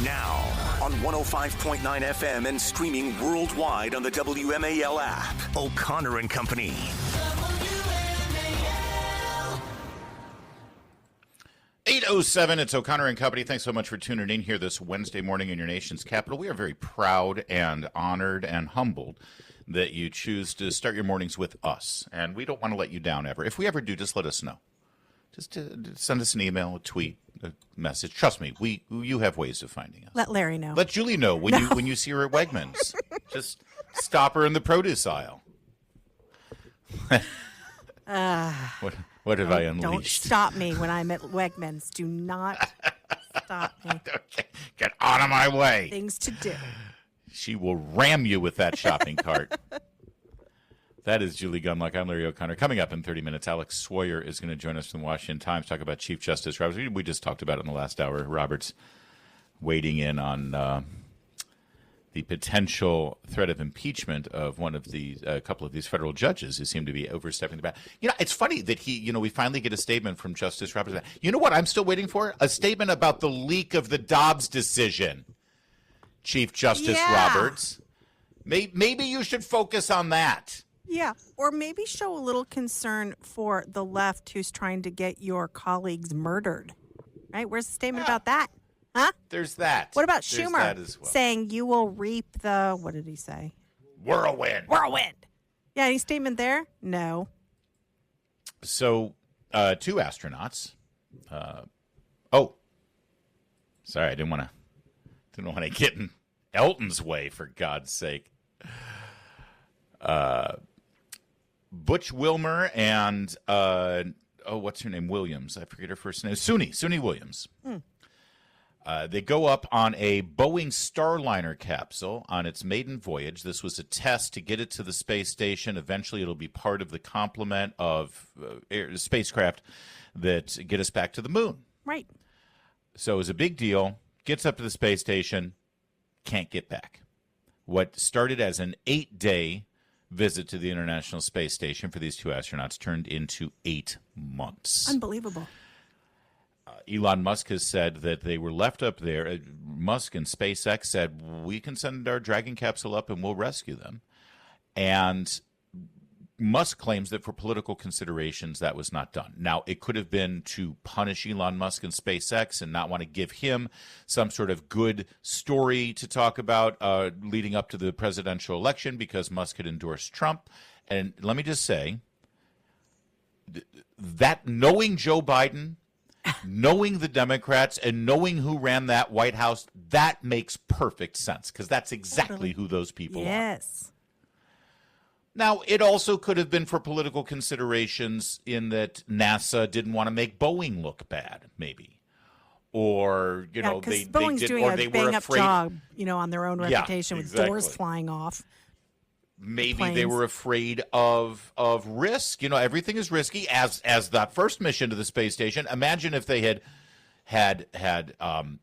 Now, on 105.9 FM and streaming worldwide on the WMAL app. O'Connor and Company. WMAL. 8:07, it's O'Connor and Company. Thanks so much for tuning in here this Wednesday morning in your nation's capital. We are very proud and honored and humbled that you choose to start your mornings with us. And we don't want to let you down ever. If we ever do, just let us know. Just send us an email, a tweet, a message. Trust me, you have ways of finding us. Let Larry know. Let Julie know when you see her at Wegmans. Just stop her in the produce aisle. What have I unleashed? Don't stop me when I'm at Wegmans. Do not stop me. Get out of my way. Things to do. She will ram you with that shopping cart. That is Julie Gunlock. I'm Larry O'Connor. Coming up in 30 minutes, Alex Swoyer is going to join us from the Washington Times, talk about Chief Justice Roberts. We just talked about it in the last hour. Roberts wading in on the potential threat of impeachment of one of the couple of these federal judges who seem to be overstepping the bounds. You know, it's funny that we finally get a statement from Justice Roberts. You know what I'm still waiting for? A statement about the leak of the Dobbs decision, Chief Justice Roberts. Maybe you should focus on that. Yeah, or maybe show a little concern for the left who's trying to get your colleagues murdered. Right? Where's the statement about that? Huh? There's that. What about There's Schumer that as well. saying you will reap the, what did he say? Whirlwind. Yeah, any statement there? No. So, two astronauts. Sorry, I didn't want to get in Elton's way, for God's sake. Butch Wilmer and what's her name? Williams. I forget her first name. Suni Williams. They go up on a Boeing Starliner capsule on its maiden voyage. This was a test to get it to the space station. Eventually, it'll be part of the complement of spacecraft that get us back to the moon. Right. So it was a big deal. Gets up to the space station, can't get back. What started as an 8-day visit to the International Space Station for these two astronauts turned into 8 months. Unbelievable. Elon Musk has said that they were left up there. Musk and SpaceX said, we can send our Dragon capsule up and we'll rescue them. And Musk claims that for political considerations, that was not done. Now, it could have been to punish Elon Musk and SpaceX and not want to give him some sort of good story to talk about leading up to the presidential election because Musk had endorsed Trump. And let me just say that knowing Joe Biden, knowing the Democrats, and knowing who ran that White House, that makes perfect sense because that's exactly who those people are. Yes. Now, it also could have been for political considerations in that NASA didn't want to make Boeing look bad, maybe. Or, Boeing's they doing or a they were bang-up afraid, job, on their own reputation with doors flying off. Maybe they were afraid of risk. Everything is risky, as that first mission to the space station. Imagine if they had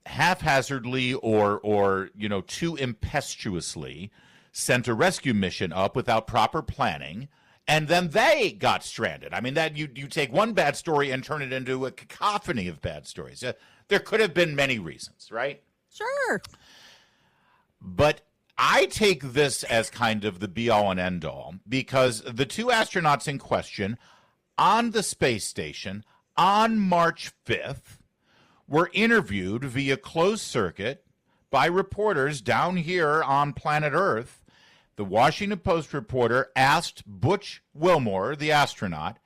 haphazardly or too impetuously sent a rescue mission up without proper planning, and then they got stranded. I mean, that you take one bad story and turn it into a cacophony of bad stories. There could have been many reasons, right? Sure. But I take this as kind of the be-all and end-all because the two astronauts in question on the space station on March 5th were interviewed via closed circuit by reporters down here on planet Earth. The Washington Post reporter asked Butch Wilmore, the astronaut,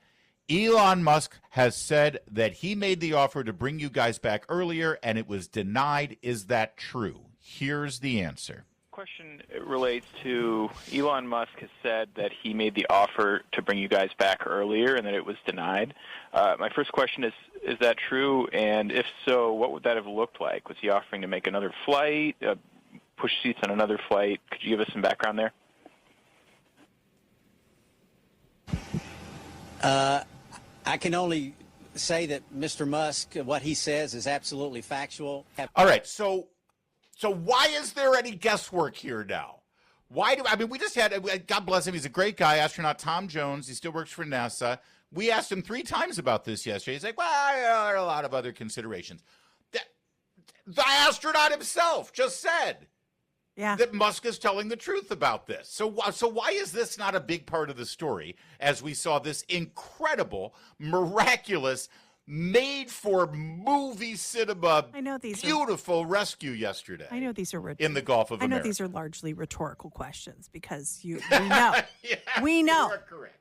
Elon Musk has said that he made the offer to bring you guys back earlier and it was denied. Is that true? Here's the answer. Question relates to Elon Musk has said that he made the offer to bring you guys back earlier and that it was denied. My first question is that true? And if so, what would that have looked like? Was he offering to make another flight, push seats on another flight? Could you give us some background there? I can only say that Mr. Musk, what he says is absolutely factual. All right, so why is there any guesswork here now? We just had, God bless him, he's a great guy, astronaut Tom Jones. He still works for NASA. We asked him 3 times about this yesterday. He's like, well, there are a lot of other considerations. the astronaut himself just said that Musk is telling the truth about this. So why is this not a big part of the story as we saw this incredible, miraculous, made-for-movie cinema, beautiful rescue yesterday? I know these are in the Gulf of America. I know these are largely rhetorical questions because we know. We know.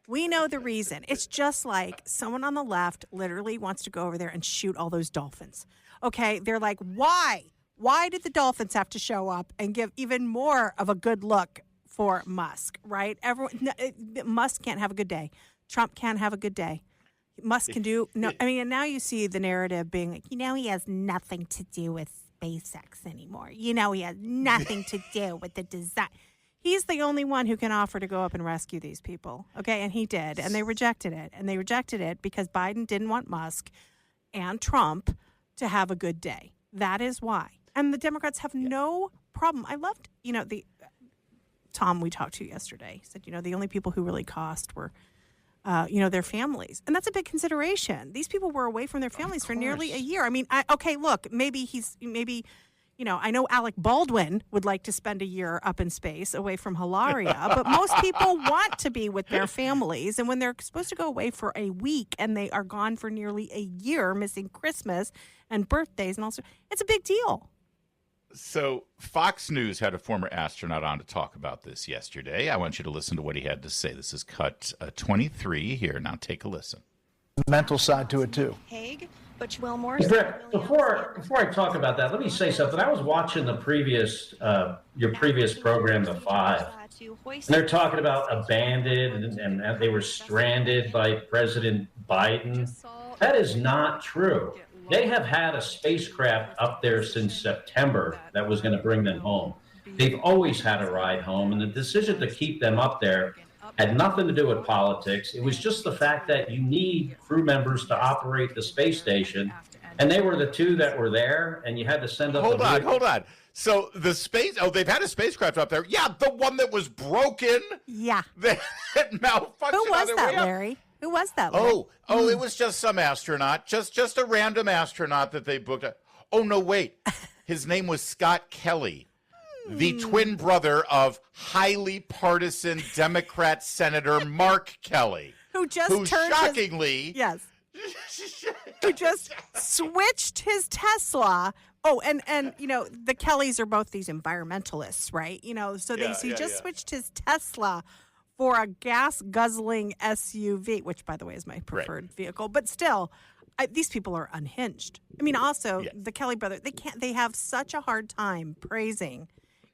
We know the reason. It's just like someone on the left literally wants to go over there and shoot all those dolphins. Okay, they're like, why? Why did the dolphins have to show up and give even more of a good look for Musk, right? Musk can't have a good day. Trump can't have a good day. Musk can do no. I mean, and now you see the narrative being like, he has nothing to do with SpaceX anymore. He has nothing to do with the design. He's the only one who can offer to go up and rescue these people. Okay, and he did, and they rejected it. And they rejected it because Biden didn't want Musk and Trump to have a good day. That is why. And the Democrats have no problem. I loved, the Tom we talked to yesterday said, the only people who really cost were their families. And that's a big consideration. These people were away from their families for nearly a year. I mean, look, maybe I know Alec Baldwin would like to spend a year up in space away from Hilaria, but most people want to be with their families. And when they're supposed to go away for a week and they are gone for nearly a year, missing Christmas and birthdays and also, it's a big deal. So Fox News had a former astronaut on to talk about this yesterday. I want you to listen to what he had to say. This is cut 23 here. Now take a listen. Mental side to it, too. Haig, Butch Wilmore. Before I talk about that, let me say something. I was watching the previous, your previous program, The Five, and they're talking about abandoned and they were stranded by President Biden. That is not true. They have had a spacecraft up there since September that was going to bring them home. They've always had a ride home, and the decision to keep them up there had nothing to do with politics. It was just the fact that you need crew members to operate the space station, and they were the two that were there, and you had to send up. Hold on. So they've had a spacecraft up there. Yeah, the one that was broken. Yeah. That malfunctioned. Who was that, Larry? Who was that? It was just some astronaut, just a random astronaut that they booked. Oh, no, wait. His name was Scott Kelly, the twin brother of highly partisan Democrat Senator Mark Kelly, who shockingly, who just switched his Tesla. Oh, and the Kellys are both these environmentalists, right? He switched his Tesla for a gas-guzzling SUV, which, by the way, is my preferred vehicle. But still, these people are unhinged. I mean, also, the Kelly brothers, they have such a hard time praising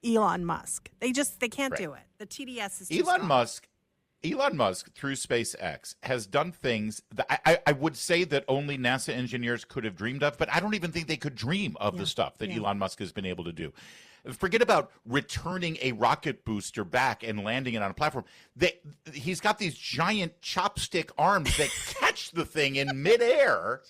Elon Musk. They can't do it. The TDS is too strong. Elon Musk, through SpaceX, has done things that I would say that only NASA engineers could have dreamed of, but I don't even think they could dream of the stuff that Elon Musk has been able to do. Forget about returning a rocket booster back and landing it on a platform. He's got these giant chopstick arms that catch the thing in midair.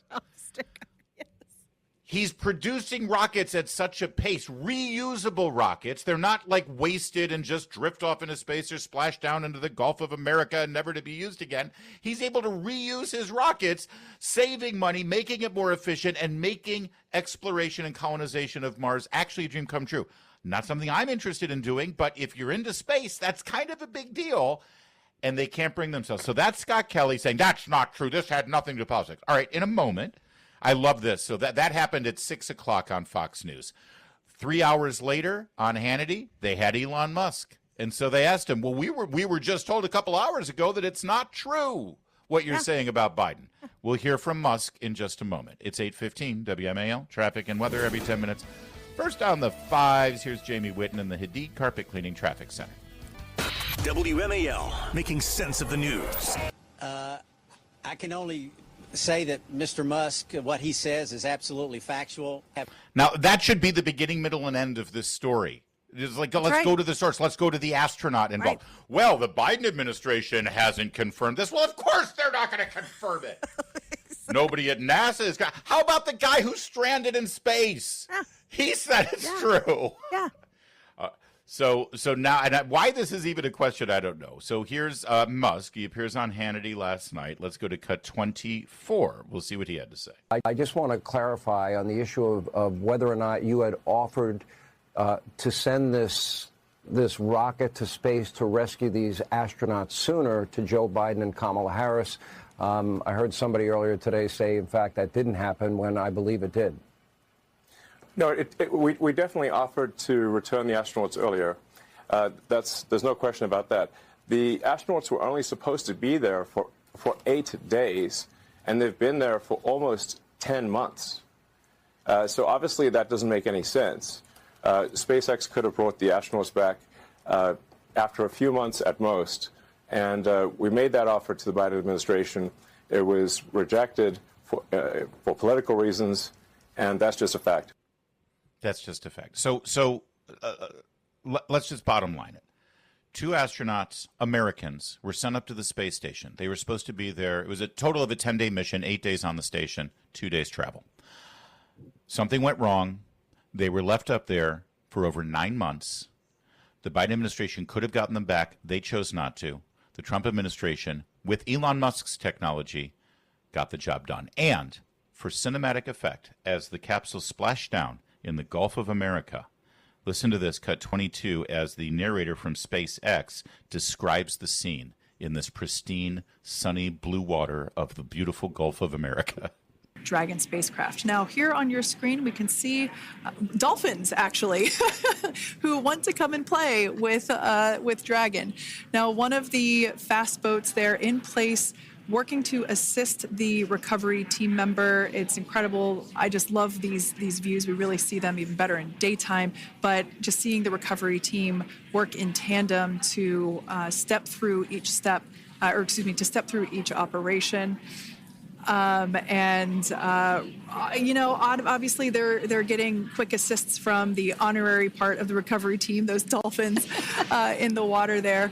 He's producing rockets at such a pace, reusable rockets. They're not like wasted and just drift off into space or splash down into the Gulf of America and never to be used again. He's able to reuse his rockets, saving money, making it more efficient, and making exploration and colonization of Mars actually a dream come true. Not something I'm interested in doing, but if you're into space, that's kind of a big deal. And they can't bring themselves. So that's Scott Kelly saying, that's not true. This had nothing to do with politics. All right, in a moment. I love this. So that happened at 6 o'clock on Fox News. 3 hours later on Hannity, they had Elon Musk. And so they asked him, well, we were just told a couple hours ago that it's not true what you're saying about Biden. We'll hear from Musk in just a moment. It's 8:15 WMAL, traffic and weather every 10 minutes. First on the fives, here's Jamie Whitten in the Hadid Carpet Cleaning Traffic Center. WMAL, making sense of the news. I can only say that Mr. Musk, what he says is absolutely factual. Now, that should be the beginning, middle, and end of this story. It's like, let's go to the source. Let's go to the astronaut involved. Right. Well, the Biden administration hasn't confirmed this. Well, of course they're not going to confirm it. Nobody at NASA is going to. How about the guy who's stranded in space? Yeah. He said it's true. Yeah. So now, and why this is even a question, I don't know. So here's Musk. He appears on Hannity last night. Let's go to cut 24. We'll see what he had to say. I just want to clarify on the issue of whether or not you had offered to send this rocket to space to rescue these astronauts sooner to Joe Biden and Kamala Harris. I heard somebody earlier today say, in fact, that didn't happen when I believe it did. No, we definitely offered to return the astronauts earlier. There's no question about that. The astronauts were only supposed to be there for 8 days, and they've been there for almost 10 months. So obviously that doesn't make any sense. SpaceX could have brought the astronauts back after a few months at most, and we made that offer to the Biden administration. It was rejected for political reasons, and that's just a fact. That's just a fact. So let's just bottom line it. 2 astronauts, Americans, were sent up to the space station. They were supposed to be there. It was a total of a 10-day mission, 8 days on the station, 2 days travel. Something went wrong. They were left up there for over 9 months. The Biden administration could have gotten them back. They chose not to. The Trump administration, with Elon Musk's technology, got the job done. And for cinematic effect, as the capsule splashed down in the Gulf of America, listen to this, cut 22, as the narrator from SpaceX describes the scene in this pristine, sunny blue water of the beautiful Gulf of America. Dragon spacecraft. Now, here on your screen, we can see dolphins, actually, who want to come and play with Dragon. Now, one of the fast boats there in place, working to assist the recovery team member. It's incredible. I just love these views. We really see them even better in daytime, but just seeing the recovery team work in tandem to step through each step, to step through each operation. Obviously they're getting quick assists from the honorary part of the recovery team, those dolphins in the water there.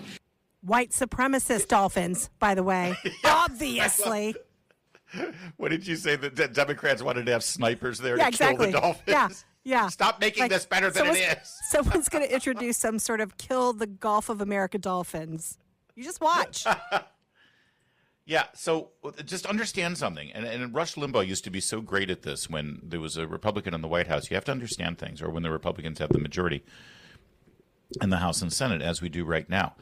White supremacist dolphins, by the way, obviously. What did you say? The Democrats wanted to have snipers there to exactly. kill the dolphins? Yeah. Stop making this better than it is. Someone's going to introduce some sort of kill the Gulf of America dolphins. You just watch. Yeah, so just understand something. And Rush Limbaugh used to be so great at this when there was a Republican in the White House. You have to understand things, or when the Republicans have the majority in the House and Senate, as we do right now.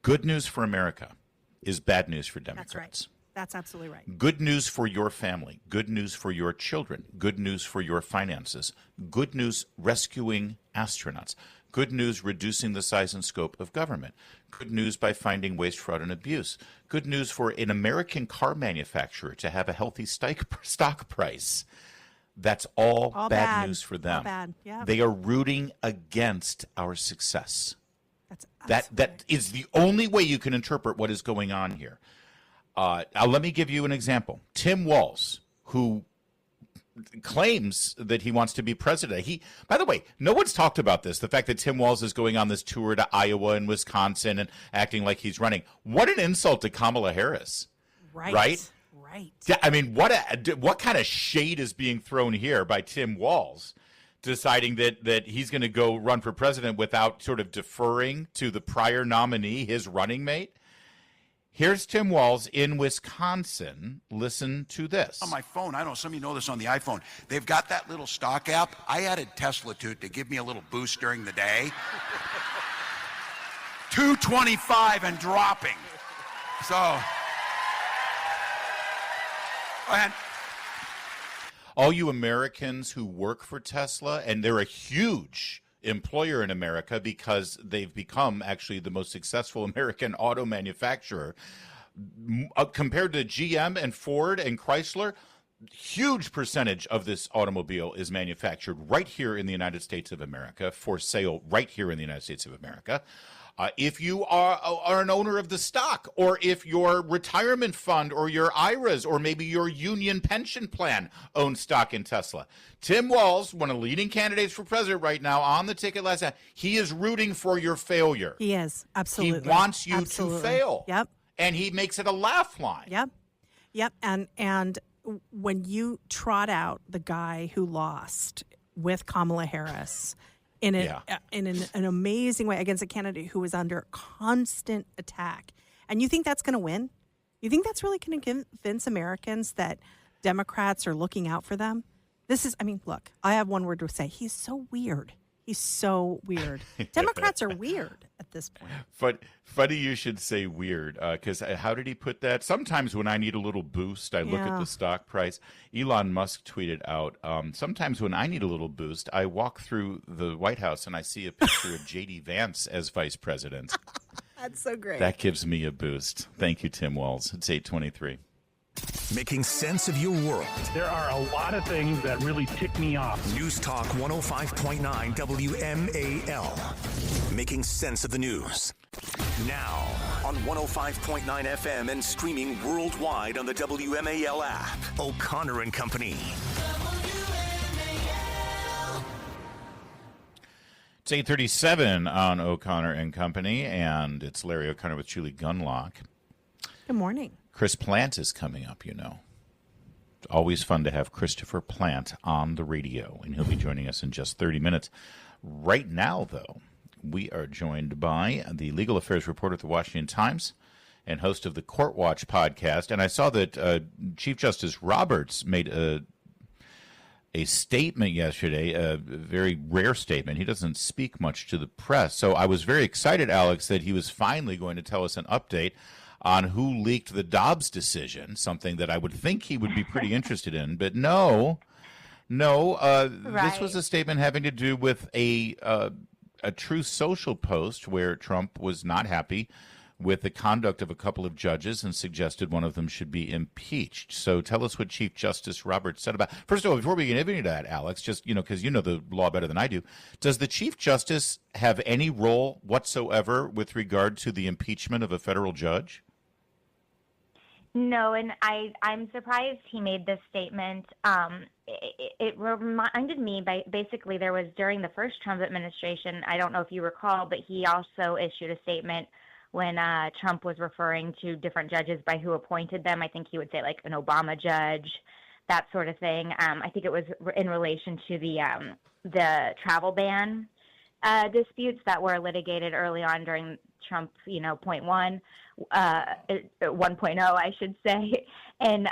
Good news for America is bad news for Democrats. That's right. That's absolutely right. Good news for your family. Good news for your children. Good news for your finances. Good news rescuing astronauts. Good news reducing the size and scope of government. Good news by finding waste, fraud, and abuse. Good news for an American car manufacturer to have a healthy stock price. That's all bad news for them. All bad. Yeah. They are rooting against our success. That is the only way you can interpret what is going on here. Now, let me give you an example. Tim Walz, who claims that he wants to be president. By the way, no one's talked about this, the fact that Tim Walz is going on this tour to Iowa and Wisconsin and acting like he's running. What an insult to Kamala Harris. Right? Yeah, I mean, what kind of shade is being thrown here by Tim Walz, deciding that he's going to go run for president without sort of deferring to the prior nominee, his running mate? Here's Tim Walz in Wisconsin. Listen to this. On my phone, I don't know, some of you know this on the iPhone, they've got that little stock app. I added Tesla to it to give me a little boost during the day. 225 and dropping. So, and all you Americans who work for Tesla, and they're a huge employer in America because they've become actually the most successful American auto manufacturer compared to GM and Ford and Chrysler. Huge percentage of this automobile is manufactured right here in the United States of America for sale right here in the United States of America. If you are an owner of the stock, or if your retirement fund or your IRAs or maybe your union pension plan owns stock in Tesla. Tim Walz, one of the leading candidates for president right now, on the ticket last night, he is rooting for your failure. He is, absolutely. He wants you to fail. Yep. And he makes it a laugh line. Yep. And when you trot out the guy who lost with Kamala Harris, in an amazing way against a candidate who was under constant attack. And you think that's going to win? You think that's really going to convince Americans that Democrats are looking out for them? Look, I have one word to say. He's so weird. He's so weird. Democrats are weird at this point. But funny you should say weird, because how did he put that? Sometimes when I need a little boost, I look at the stock price. Elon Musk tweeted out, sometimes when I need a little boost, I walk through the White House and I see a picture of J.D. Vance as vice president. That's so great. That gives me a boost. Thank you, Tim Walls. It's 8:23. Making sense of your world. There are a lot of things that really tick me off. News Talk 105.9 WMAL. Making sense of the news. Now on 105.9 FM and streaming worldwide on the WMAL app. O'Connor and Company. It's 8:37 on O'Connor and Company, and it's Larry O'Connor with Julie Gunlock. Good morning. Chris Plant is coming up, It's always fun to have Christopher Plant on the radio, and he'll be joining us in just 30 minutes. Right now, though, we are joined by the legal affairs reporter at the Washington Times and host of the Court Watch podcast. And I saw that Chief Justice Roberts made a statement yesterday, a very rare statement. He doesn't speak much to the press. So I was very excited, Alex, that he was finally going to tell us an update on who leaked the Dobbs decision, something that I would think he would be pretty interested in. But no, this was a statement having to do with a Truth Social post where Trump was not happy with the conduct of a couple of judges and suggested one of them should be impeached. So tell us what Chief Justice Roberts said about. First of all, before we get into that, Alex, just, because you know the law better than I do, does the Chief Justice have any role whatsoever with regard to the impeachment of a federal judge? No, and I'm surprised he made this statement. It reminded me, basically, there was during the first Trump administration, I don't know if you recall, but he also issued a statement when Trump was referring to different judges by who appointed them. I think he would say like an Obama judge, that sort of thing. I think it was in relation to the travel ban disputes that were litigated early on during Trump, 1.1, 1.0, I should say. And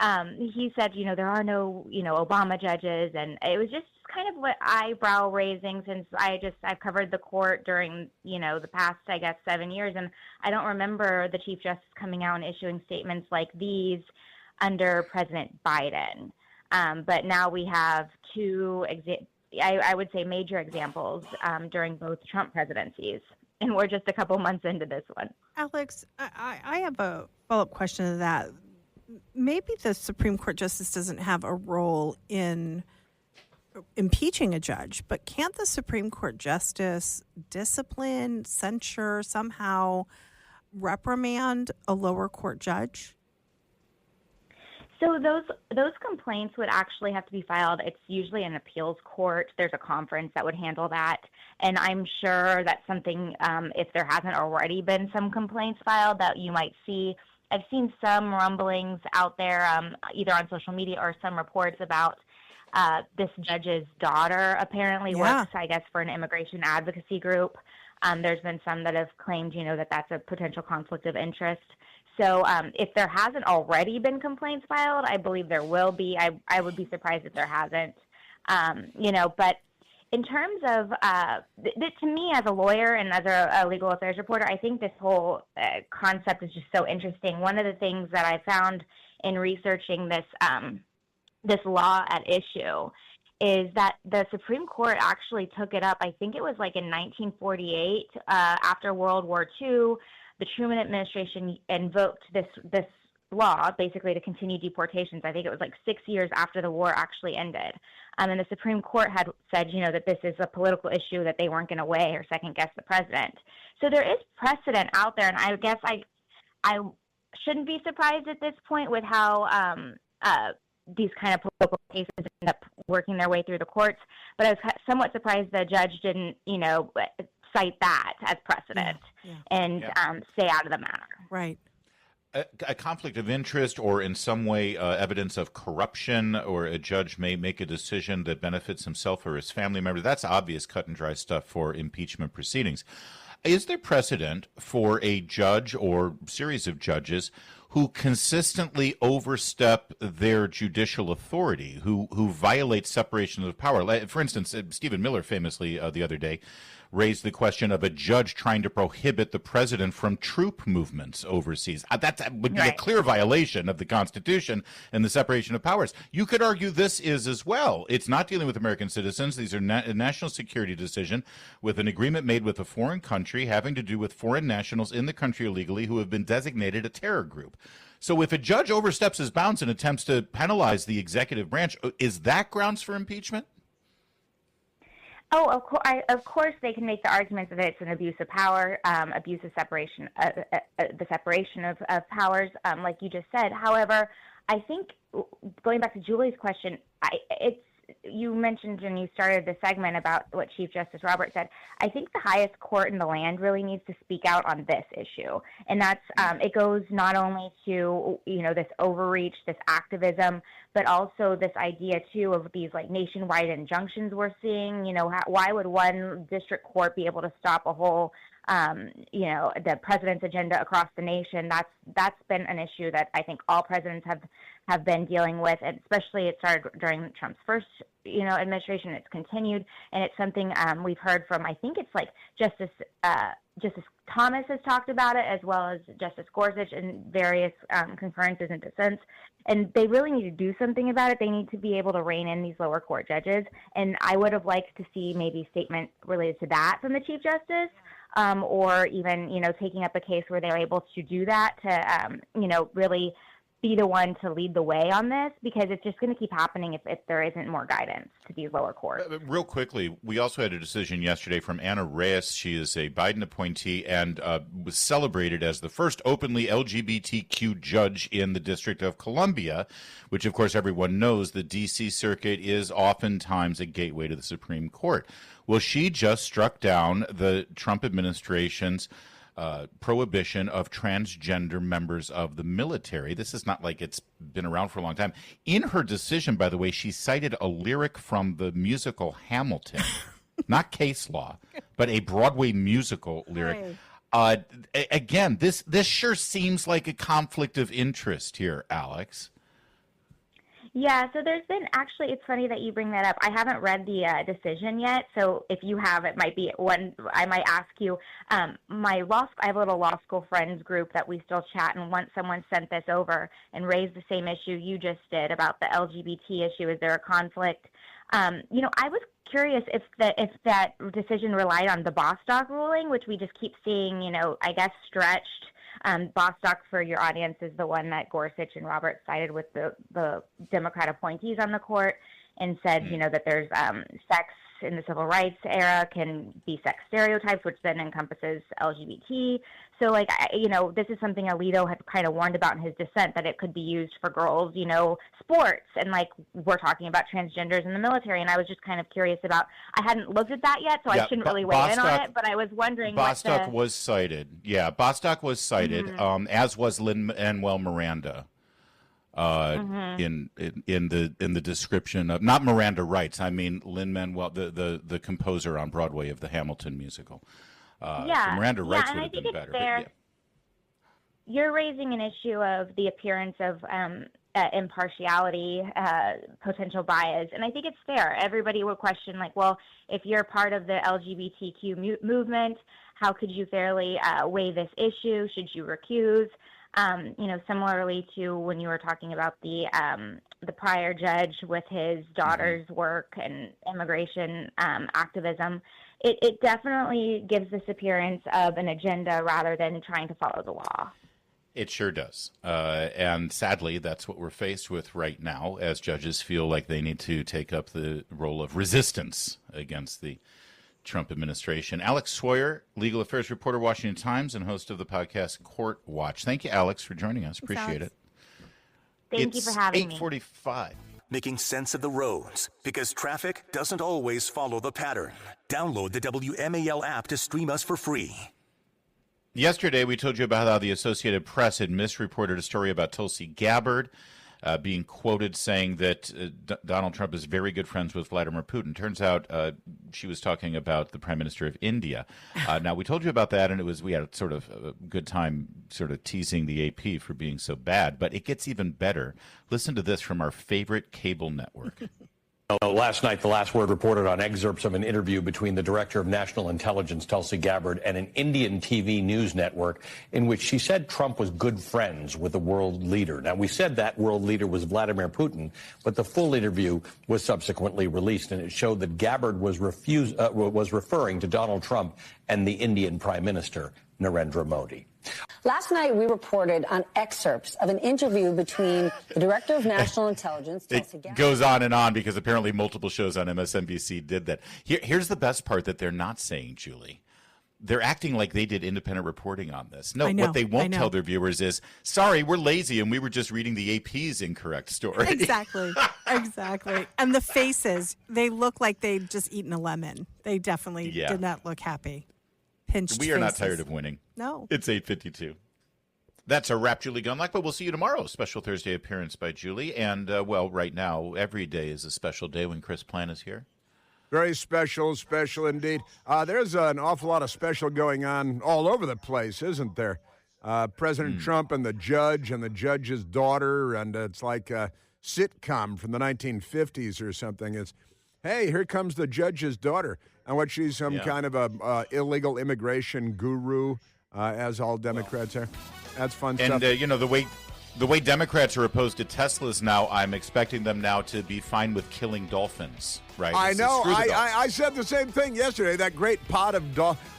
he said, there are no, Obama judges. And it was just kind of what eyebrow raising, since I've covered the court during, the past, 7 years. And I don't remember the Chief Justice coming out and issuing statements like these under President Biden. But now we have two, I would say, major examples during both Trump presidencies. And we're just a couple months into this one. Alex, I have a follow-up question to that. Maybe the Supreme Court justice doesn't have a role in impeaching a judge, but can't the Supreme Court justice discipline, censure, somehow reprimand a lower court judge? So those complaints would actually have to be filed. It's usually an appeals court. There's a conference that would handle that. And I'm sure that's something, if there hasn't already been some complaints filed, that you might see. I've seen some rumblings out there, either on social media or some reports about this judge's daughter apparently works, for an immigration advocacy group. There's been some that have claimed, that that's a potential conflict of interest. So if there hasn't already been complaints filed, I believe there will be. I would be surprised if there hasn't. But in terms of, to me as a lawyer and as a legal affairs reporter, I think this whole concept is just so interesting. One of the things that I found in researching this law at issue is that the Supreme Court actually took it up. I think it was like in 1948, after World War II. The Truman administration invoked this law basically to continue deportations. I think it was like 6 years after the war actually ended. And the Supreme Court had said, that this is a political issue that they weren't going to weigh or second guess the president. So there is precedent out there. And I guess I shouldn't be surprised at this point with how these kind of political cases end up working their way through the courts. But I was somewhat surprised the judge didn't, cite that as precedent and stay out of the matter. Right. a conflict of interest or in some way evidence of corruption, or a judge may make a decision that benefits himself or his family member, that's obvious cut and dry stuff for impeachment proceedings. Is there precedent for a judge or series of judges who consistently overstep their judicial authority, who violate separation of power? For instance, Stephen Miller famously the other day raised the question of a judge trying to prohibit the president from troop movements overseas. That would be a clear violation of the Constitution and the separation of powers. You could argue this is as well. It's not dealing with American citizens. These are a national security decision with an agreement made with a foreign country having to do with foreign nationals in the country illegally who have been designated a terror group. So if a judge oversteps his bounds and attempts to penalize the executive branch, is that grounds for impeachment? Oh, of course, they can make the argument that it's an abuse of power, abuse of separation, the separation of powers, like you just said. However, I think going back to Julie's question, you mentioned when you started the segment about what Chief Justice Roberts said. I think the highest court in the land really needs to speak out on this issue, and that's it goes not only to this overreach, this activism, but also this idea too of these like nationwide injunctions we're seeing. Why would one district court be able to stop a whole the president's agenda across the nation? That's been an issue that I think all presidents have been dealing with, and especially it started during Trump's first administration. It's continued, and it's something we've heard from, I think it's like Justice Thomas has talked about it, as well as Justice Gorsuch in various concurrences and dissents. And they really need to do something about it. They need to be able to rein in these lower court judges. And I would have liked to see maybe a statement related to that from the Chief Justice, or even, taking up a case where they're able to do that to, really be the one to lead the way on this, because it's just going to keep happening if there isn't more guidance to these lower courts. Real quickly, we also had a decision yesterday from Anna Reyes. She is a Biden appointee and was celebrated as the first openly LGBTQ judge in the District of Columbia, which, of course, everyone knows the D.C. Circuit is oftentimes a gateway to the Supreme Court. Well, she just struck down the Trump administration's prohibition of transgender members of the military. This is not like it's been around for a long time. In her decision, by the way, she cited a lyric from the musical Hamilton, not case law, but a Broadway musical lyric. Again, this sure seems like a conflict of interest here, Alex. Yeah, so there's been actually, it's funny that you bring that up. I haven't read the decision yet, so if you have, it might be one I might ask you. I have a little law school friends group that we still chat, and once someone sent this over and raised the same issue you just did about the LGBT issue, is there a conflict? I was curious if that decision relied on the Bostock ruling, which we just keep seeing, I guess stretched. Bostock, for your audience, is the one that Gorsuch and Roberts sided with the Democrat appointees on the court and said, that there's sex in the civil rights era can be sex stereotypes, which then encompasses LGBT. So, this is something Alito had kind of warned about in his dissent, that it could be used for girls, sports. And, we're talking about transgenders in the military. And I was just kind of curious about, I hadn't looked at that yet, so I shouldn't really weigh in on it. But I was wondering Bostock was cited. Yeah, Bostock was cited, as was Lin-Manuel Miranda. In the description of, not Miranda Rights, I mean Lin-Manuel, the composer on Broadway of the Hamilton musical. So Miranda Rights would have been better. But you're raising an issue of the appearance of impartiality, potential bias, and I think it's fair. Everybody will question, if you're part of the LGBTQ movement, how could you fairly weigh this issue? Should you recuse? Similarly to when you were talking about the prior judge with his daughter's work and immigration activism, it definitely gives this appearance of an agenda rather than trying to follow the law. It sure does. And sadly, that's what we're faced with right now, as judges feel like they need to take up the role of resistance against the Trump administration. Alex Swoyer, legal affairs reporter, Washington Times, and host of the podcast Court Watch. Thank you, Alex, for joining us. Appreciate it. Thank you for having me. It's 8:45. Making sense of the roads, because traffic doesn't always follow the pattern. Download the WMAL app to stream us for free. Yesterday, we told you about how the Associated Press had misreported a story about Tulsi Gabbard being quoted saying that Donald Trump is very good friends with Vladimir Putin. Turns out she was talking about the Prime Minister of India. Now, we told you about that, and we had a sort of a good time sort of teasing the AP for being so bad. But it gets even better. Listen to this from our favorite cable network. Last night, The Last Word reported on excerpts of an interview between the Director of National Intelligence, Tulsi Gabbard, and an Indian TV news network in which she said Trump was good friends with the world leader. Now, we said that world leader was Vladimir Putin, but the full interview was subsequently released, and it showed that Gabbard was referring to Donald Trump and the Indian Prime Minister, Narendra Modi. Last night, we reported on excerpts of an interview between the Director of National Intelligence, Tulsi Gabbard. It goes on and on because apparently multiple shows on MSNBC did that. Here's the best part that they're not saying, Julie. They're acting like they did independent reporting on this. No, what they won't tell their viewers is, sorry, we're lazy and we were just reading the AP's incorrect story. Exactly. Exactly. And the faces, they look like they'd just eaten a lemon. They definitely did not look happy. Pinched We are not faces. tired of winning. No. It's 8:52. That's a wrap, Julie Gunlock, but we'll see you tomorrow. Special Thursday appearance by Julie. And, right now, every day is a special day when Chris Plan is here. Very special indeed. There's an awful lot of special going on all over the place, isn't there? President Trump and the judge's daughter, and it's like a sitcom from the 1950s or something. It's, hey, here comes the judge's daughter. And what she's some kind of a illegal immigration guru, as all Democrats are. That's fun stuff. And, the way Democrats are opposed to Teslas now, I'm expecting them now to be fine with killing dolphins, right? I know. I said the same thing yesterday. That great pot of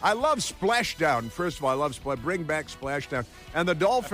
I love Splashdown. First of all, I love Bring back Splashdown. And the dolphins.